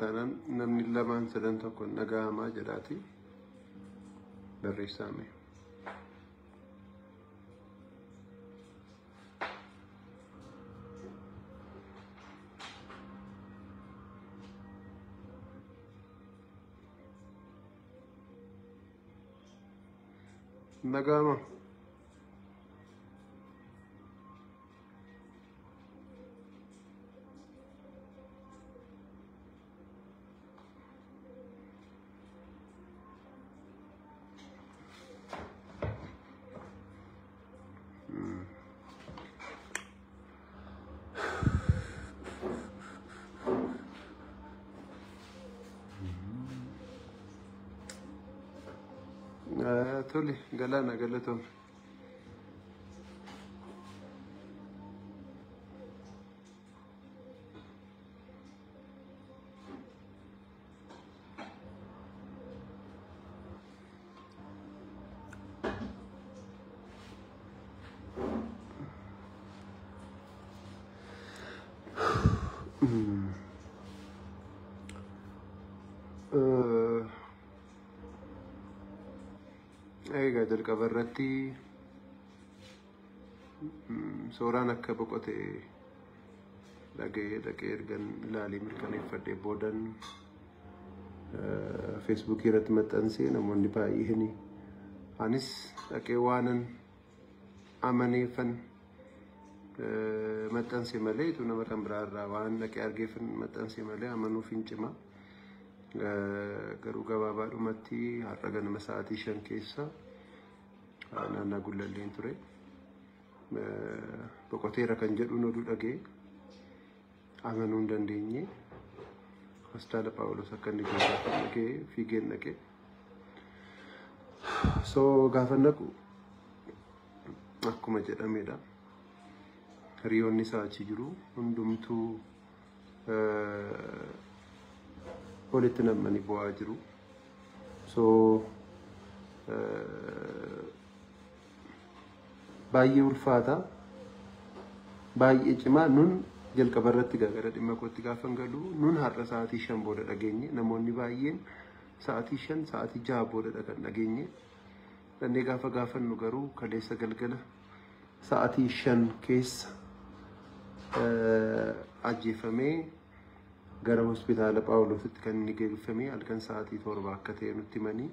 taanaan namni lamaan sadan tokko nagahamaa jedhaati barreessaame. Nagahama. Tole galana galatom. Egaa jalqaba irratti suuraan akka boqote dhaqee ergan ilaalee mirkaneeffadhee boodan Facebook irratti maxxansee namoonni baay'een anis dhaqee waanan amaneeffan maxxanse malee tu nama kan biraarraa waan dhaqee argeeffan maxxanse malee amanuuf hin cima. Garuu gabaabaadhumatti har'a ganama sa'aatii 5 keessa naannaa Gullalleen ture. Boqoteera kan jedhu oduu dhagee amanuu hin dandeenye. Hospitaala Phaawulos akka inni dhagee fiigeen dhaqee. So gaafa naqu akkuma jedhamedha. Hiriyoonni isaa achi jiru hundumtuu walitti namanii bu'aa jiru. So baay'ee ulfaata, baay'ee cimaa. Nun jalqaba irratti gara dhimma kootti gaafa galu nun har'a sa'aatii 5 booda dhageenye. Namoonni baay'een sa'aatii 5 sa'aatii 6 booda kan dhageenye. Dhannee gaafa gaafannu garuu kaleessa galgala sa'aatii 5 keessa ajjeefamee gara hospitaala Phaawulositti kan inni geeffamee halkan sa'aatii 7 akka ta'e nutti himanii.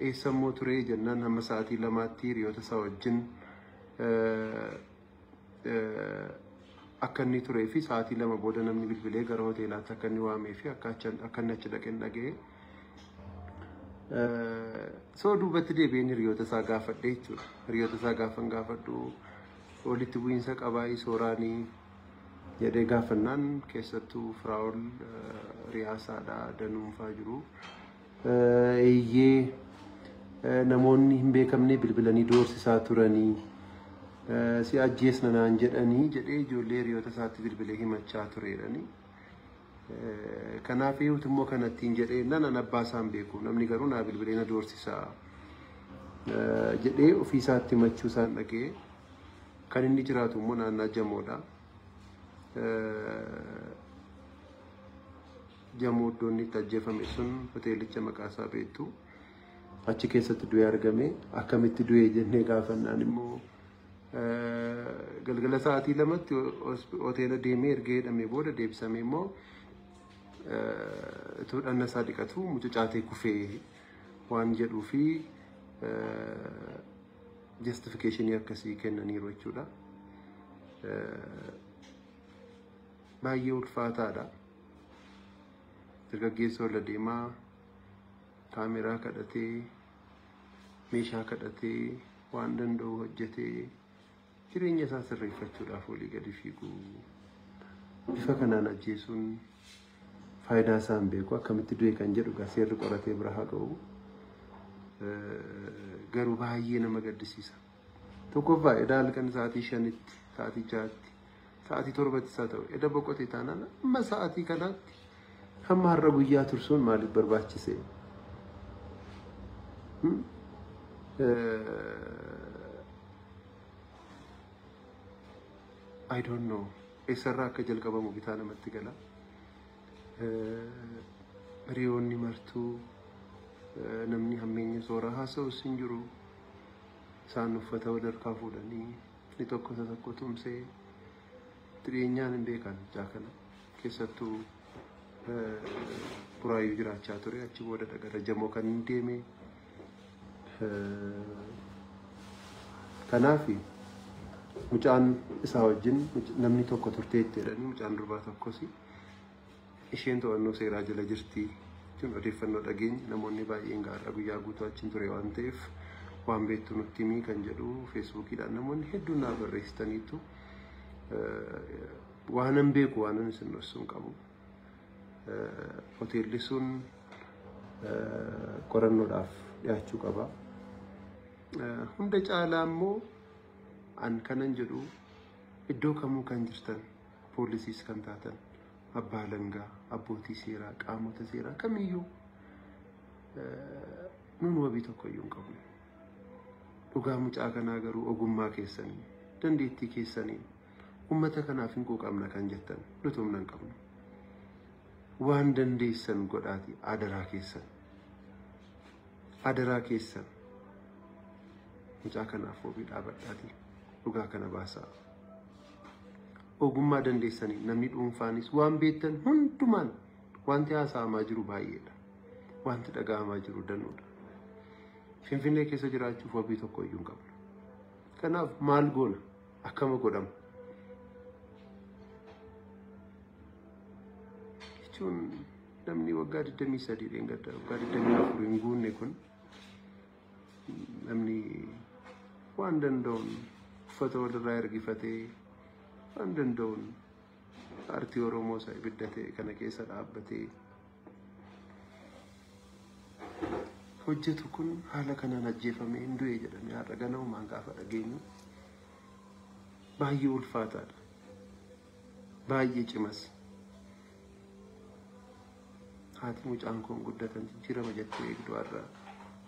Eessammoo ture jennaan hamma sa'aatii 2tti hiriyoota isaa wajjin akka inni turee fi sa'aatii 2 booda namni bilbilee gara hoteelaatti akka inni waamee fi akka inni achi dhaqeen dhaga'e. So duubatti deebi'een hiriyoota isaa gaafadhe jechuudha. Hiriyoota isaa gaafan gaafadhu walitti bu'iinsa qabaa sooraanii jedhee gaafannaan keessattuu Firaa'ol Riyaasaadha danuunfaa jiru. Eeyyee namoonni hin beekamne bilbilanii doorsisaa turanii si ajjeesna naan jedhanii jedhee ijoollee hiriyoota isaatti bilbilee himachaa tureedhani. Kanaaf eeyyuutu immoo kanattiin jedhee nan abbaa isaan beeku namni garuu naa bilbilee na doorsisaa jedhee ofii isaatti himachuu isaan dhagee. Kan inni jiraatu immoo naannaa Jamoodha. Jamoo iddoon itti ajjeefame sun hoteelicha maqaa isaa beektu. Achi keessatti du'ee argame. Akkamitti du'ee jennee gaafannaan immoo galgala sa'aatii 2tti hoteela deemee erga jedhamee booda deebisamee immoo utuu dhanna isaa dhiqatu mucucaatee kufee waan jedhuu fi justification akkasii kennaniiru jechuudha. Baay'ee ulfaataadha. Dargaggeessa wal deemaa kaameraa kadhatee meeshaa kadhatee waan danda'u hojjetee jireenya isaa sirreeffachuudhaaf olii gadi fiigu. Bifa kanaan ajjeesuun faayidaa isaa hin beeku. Akkamitti du'e kan jedhu seerri qoratee bira haa ga'u. Garuu baay'ee nama gaddisiisa. Tokkoffaa edda halkan sa'aatii 5tti, sa'aatii 6tti, sa'aatii 7tti isaa ta'u edda boqotee taanaan amma sa'aatii kanaatti hamma har'a guyyaa tursuun maaliif barbaachise? I don't know. Eessarraa akka jalqabamu bitaa namatti gala. riyoonni martuu namni hammeenya soora haasa'u sin jiru isaan uffata wadarkaa fuudhanii ni tokko tokko tumsee dhiyeenyaan hin beekan jaakana keessattuu buraayyuu jiraachaa ture achi booda gara jamoo kan hin deeme kanaafi mucaan isaa wajjin namni tokko turteetti jedhanii mucaan durbaa tokkosi isheen to'annoo seeraa jala jirti jechuun odeeffannoo dhageenya namoonni baay'een gaarra guyyaa guutuu achiin ture waan ta'eef waan beektu nutti himii kan jedhu feesbuukiidhaan namoonni hedduun naa barreessitaniitu waanan beeku waanan isin dhossuun qabu hoteelli sun qorannoodhaaf dhiyaachuu qaba. Hunda caalaa immoo an kanan jedhu iddoo kamuu kan jirtan poolisiis kan taatan abbaa alangaa abbootii seeraa qaamota seeraa kamiyyuu nun wabii tokkoyyuu hin qabnu. Dhugaa mucaa kanaa garuu ogummaa keessanii dandeettii keessanii ummata kanaaf hin quuqamna kan jettan nutumna hin qabnu. Waan dandeessan godhaati adaraa keessan mucaa kanaaf wabii dhaabadhaati dhugaa kana baasaa. Ogummaa dandeessanii namni dhuunfaanis waan beektan hundumaan wanti haasa'amaa jiru baay'eedha. Wanti dhaga'amaa jiru danuudha. Finfinnee keessa jiraachuuf wabii tokko iyyuu hin qabnu. Kanaaf maal goona? Akkama godhama. Jechuun namni waggaa 23 dheengada waggaa 24 hin guunne kun namni waan danda'uun uffata walirraa ergifatee waan danda'uun aartii Oromoo isaa ibiddatee kana keessa dhaabbatee hojjetu kun haala kanaan ajjeefamee hin du'e jedhamee har'a ganamumaan gaafa dhageenyu baay'ee ulfaataadha. Baay'ee cimas. Haati mucaan kun guddatan jijjiirama jettee eegdu har'a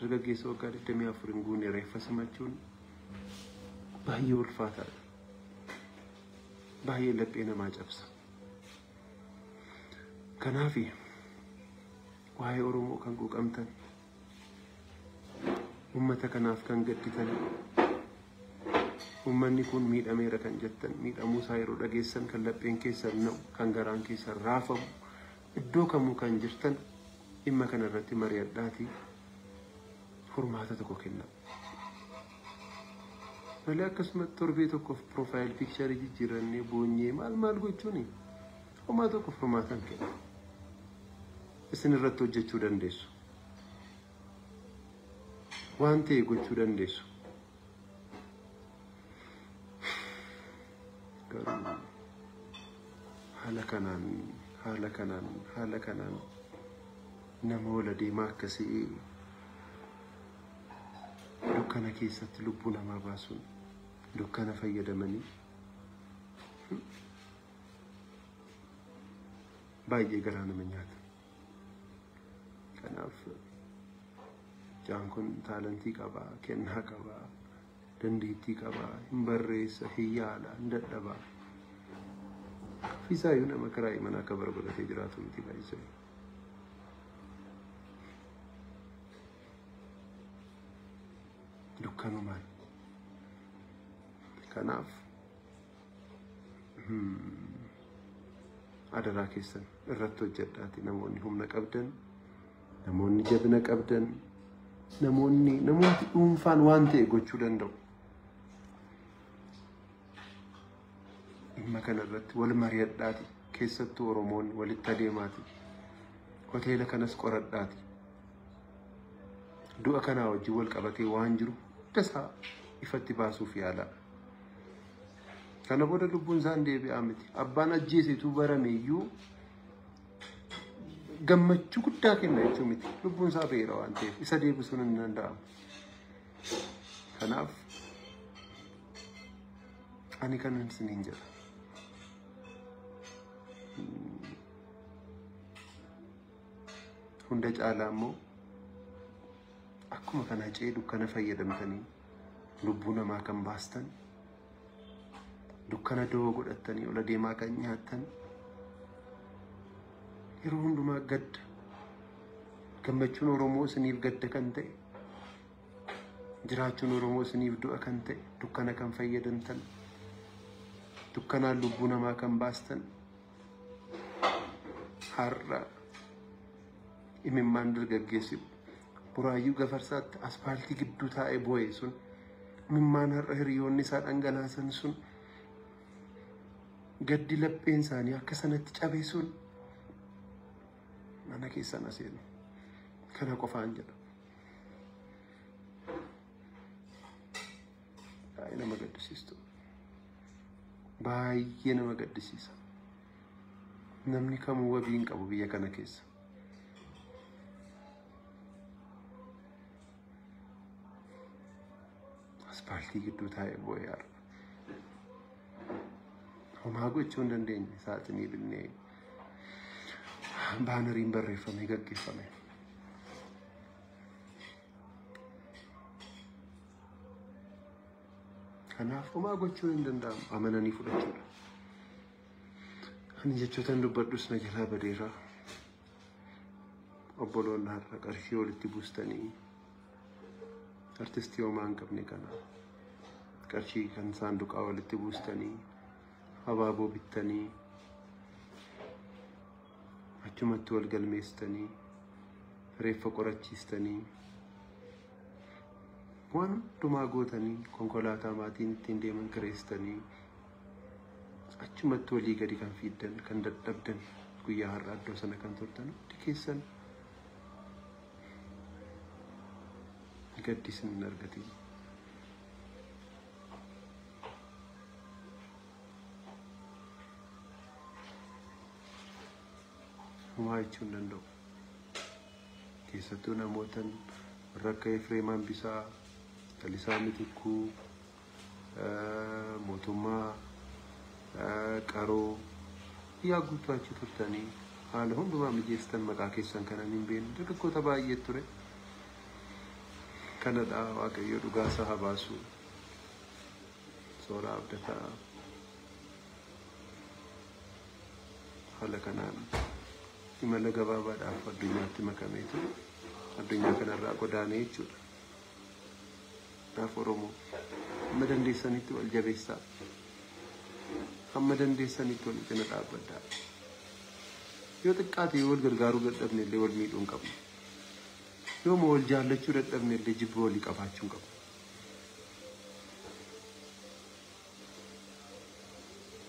dargaggeessa waggaa 24 hin guunne reeffa simachuun baay'ee ulfaataadha. Baay'ee laphee namaa cabsa. Kanaafi waa'ee Oromoo kan quuqamtan ummata kanaaf kan gadditan ummanni kun miidhameera kan jettan miidhamuu isaa yeroo dhageessan kan lapheen keessan na'u kan garaan keessan raafamu iddoo kamuu kan jirtan dhimma kana irratti mari'adhaatii furmaata tokko kenna. Malee akkasumatti torbee tokkoof profile picture jijjiirannee boonyee maal gochuuni homaa tokko furmaatan kenna. Isin irratti hojjechuu dandeessu. Waan ta'e gochuu dandeessu. Garuu haala kanaan nama wala deemaa akkasii dukkana keessatti lubbuu namaa baasuun dukkana fayyadamanii baay'ee garaa nama nyaata. Kanaaf jaan kun taalantii qabaa, kennaa qabaa, dandeettii qabaa, hin barreessa, hin yaala, hin dadhabaa. Fisaayyuu nama karaa mana akka barbadatee jiraatu miti baay'isee. Dukkanumaan. Kanaaf adaraa keessan irratti hojjedhaati namoonni humna qabdan, namoonni jabina qabdan, namoonni dhuunfaan waan ta'e gochuu danda'u. Dhimma kana irratti wal mari'adhaati keessattuu Oromoonni walitti adeemaati. Hoteela kanas qoradhaati. Du'a kanaa wajjin wal qabatee waan jiru hundasaa ifatti baasuuf yaala. Kana booda lubbuun isaan deebi'aa miti. Abbaan ajjeesituu barameeyyuu gammachuu guddaa kenna jechuu miti. Lubbuun isaa beera waan ta'eef isa deebisuun hin danda'amu. Kanaaf ani kanan isiniin jedha. Hunda caalaa immoo akkuma kana cee dukkana fayyadamtanii lubbuu namaa kan baastan dukkana doo godhattanii ola deemaa kan nyaattan yeroo hundumaa gadda gammachuun Oromoo isiniif gadda kan ta'e jiraachuun Oromoo isiniif du'a kan ta'e dukkana kan fayyadamtan dukkanaan lubbuu namaa kan baastan har'a imimmaan dargaggeessi Buraayyuu Gafarsaatti asfaaltii gidduu taa'ee boo'e sun imimmaan har'a hiriyoonni isaa dhangalaasan sun gaddi lapheen isaanii akka sanatti cabe sun mana keessan aseenu kana qofaan jedha. Baay'ee nama gaddisiistu. Baay'ee nama gaddisiisa. Namni kamuu wabii hin qabu biyya kana keessa. Asfaaltii gidduu taa'ee boo'ee har'a. Homaa gochuu hin dandeenye saaxinii binnee baanariin barreeffamee gaggeeffame. Kanaaf homaa gochuun hin danda'amu amananii fudhachuudha. Ani jechootan dubbadhus na jalaa badeera. Obboloonni har'a qarshii walitti buustanii artistii homaa hin qabne kana qarshii kan saanduqaa walitti buustanii abaaboo bittanii achumatti wal galmeessitanii reeffa qorachiistanii waan hundumaa gootanii konkolaataa maatiin ittiin deeman kireessitanii achumatti walii gadi kan fiiddan kan dadhabdan guyyaa har'a iddoo sana kan turtan hundi keessan gaddi isin hin argatin. Homaa jechuu hin danda'u. Keessattuu namootan warra akka Efreem Hambisaa, Lalisaa Mitikkuu, mootummaa Qaroo yaa guutuu achi turtanii haala hundumaa mijeessitan maqaa keessan kanan hin beekne dargaggoota baay'ee ture. Kanadha Waaqayyo dhugaa isaa haa baasu. Sooraa Abdataa haala kanaan imala gabaabaadhaaf addunyaatti makameetu addunyaa kanarraa godaanee jechuudha. Kanaaf Oromoo amma dandeessanitti wal jabeessaa. Amma dandeessanitti wal cina dhaabbadhaa. Yoo xiqqaate wal gargaaruu dadhabne illee wal miidhuu hin qabnu. Yoo wal jaallachuu dadhabne illee jibba walii qabaachuu hin qabnu.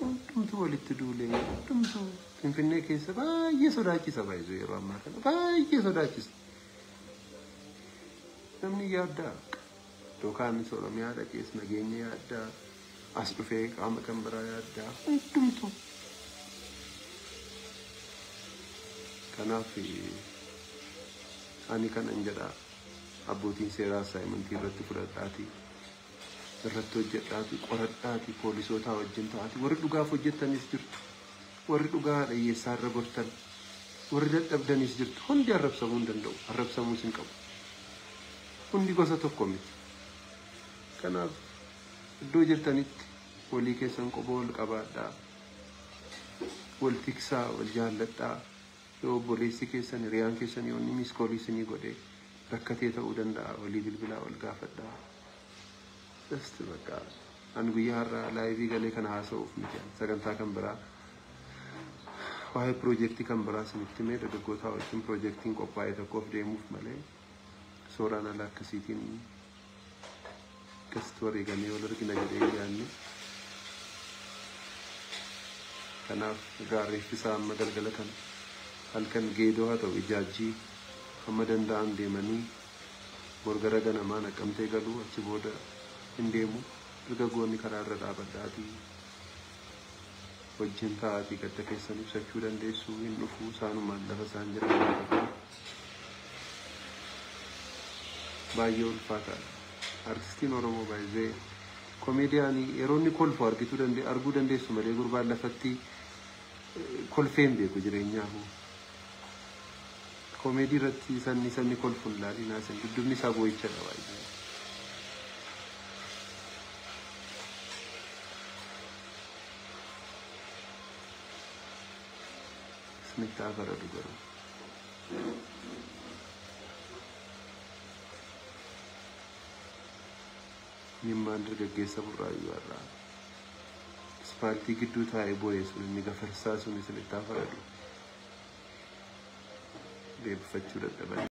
Hundumtuu walitti duulee hundumtuu Finfinnee keessa baay'ee sodaachisa baay'ee yeroo ammaa kana baay'ee sodaachisa. Namni yaaddaa yookaan Oromiyaa dhaqees nageenya yaaddaa as dhufee qaama kan biraa yaaddaa hundumtuu. Kanaaf ani kanan jedhaa abbootiin seeraa assignmentii irratti fudhadhaatii irratti hojjedhaatii qoradhaatii poolisootaa wajjin ta'aatii warri dhugaaf hojjettanis jirtu warri dhugaa dhiyyeessaa irra gortan warri dadhabdanis jirtu hundi arrabsamuu hin danda'u arrabsamuus hin qabu hundi gosa tokko miti. Kanaaf iddoo jirtanitti walii keessan qoba wal qabaadhaa wal tiksaa wal jaalladhaa. Yoo obboleessi keessan hiriyaan keessan yoo inni miskoolii isinii godhee rakkatee ta'uu danda'a walii bilbilaa wal gaafadhaa. Dasti bakka ani guyyaa har'aa laayivii galee kana haasa'uuf miti sagantaa kan biraa waa'ee piroojeektii kan biraa isinitti himee dargaggootaa wajjin piroojeektiin qophaa'e tokkoof deemuuf malee sooraan ala akkasiitiin akkasitti wareegamee wal argina jedhee yaadne. Kanaaf gaarreeffi isaa amma galgala kana halkan geedoo haa ta'u ijaajjii hamma danda'an deemanii borgara ganamaa Naqqamtee galuu achi booda hin deemu dargaggoonni karaa irra dhaabadhaatii wajjin ta'aatii gadda keessan ibsachuu dandeessu hin dhufuu isaanumaan lafa isaan jiran baay'ee ulfaataadha. Artistiin Oromoo baay'ee komeediyaanii yeroo inni kolfu arguu dandeessu malee gurbaan lafatti kolfeen beeku jireenyaa hoo. Komeedii irratti sanni kolfuun laali naasan dudduubni isaa boo'ichadha baay'ee. isinitti haa faradu garuu. Nimmaan dargaggeessa burraayyuu irraa ispaaltii gidduu taa'ee boo'ee sun inni gafarsaa sun isinitti haa faradu. Deebifachuu dadhaban.